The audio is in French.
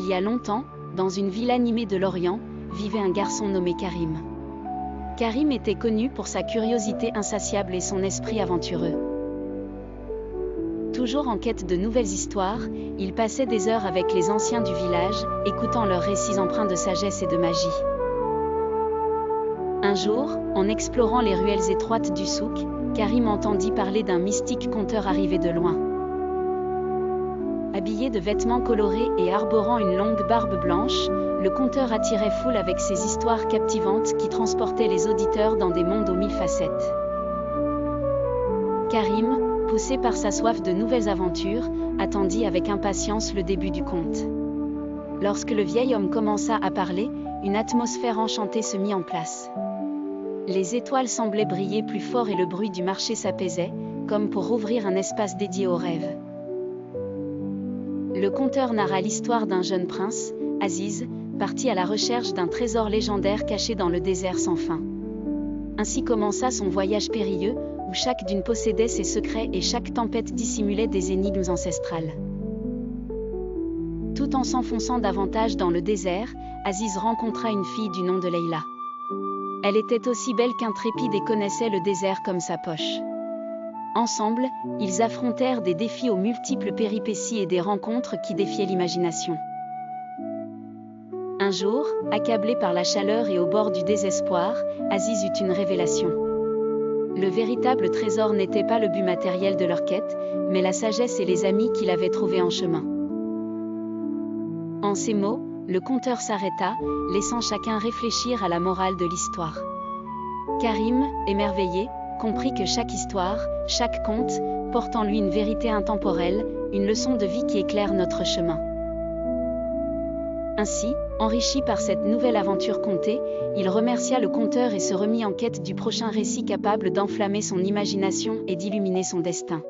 Il y a longtemps, dans une ville animée de l'Orient, vivait un garçon nommé Karim. Karim était connu pour sa curiosité insatiable et son esprit aventureux. Toujours en quête de nouvelles histoires, il passait des heures avec les anciens du village, écoutant leurs récits empreints de sagesse et de magie. Un jour, en explorant les ruelles étroites du souk, Karim entendit parler d'un mystique conteur arrivé de loin. Habillé de vêtements colorés et arborant une longue barbe blanche, le conteur attirait foule avec ses histoires captivantes qui transportaient les auditeurs dans des mondes aux mille facettes. Karim, poussé par sa soif de nouvelles aventures, attendit avec impatience le début du conte. Lorsque le vieil homme commença à parler, une atmosphère enchantée se mit en place. Les étoiles semblaient briller plus fort et le bruit du marché s'apaisait, comme pour ouvrir un espace dédié aux rêves. Le conteur narra l'histoire d'un jeune prince, Aziz, parti à la recherche d'un trésor légendaire caché dans le désert sans fin. Ainsi commença son voyage périlleux, où chaque dune possédait ses secrets et chaque tempête dissimulait des énigmes ancestrales. Tout en s'enfonçant davantage dans le désert, Aziz rencontra une fille du nom de Leïla. Elle était aussi belle qu'intrépide et connaissait le désert comme sa poche. Ensemble, ils affrontèrent des défis aux multiples péripéties et des rencontres qui défiaient l'imagination. Un jour, accablé par la chaleur et au bord du désespoir, Aziz eut une révélation. Le véritable trésor n'était pas le but matériel de leur quête, mais la sagesse et les amis qu'il avait trouvés en chemin. En ces mots, le conteur s'arrêta, laissant chacun réfléchir à la morale de l'histoire. Karim, émerveillé, comprit que chaque histoire, chaque conte, porte en lui une vérité intemporelle, une leçon de vie qui éclaire notre chemin. Ainsi, enrichi par cette nouvelle aventure contée, il remercia le conteur et se remit en quête du prochain récit capable d'enflammer son imagination et d'illuminer son destin.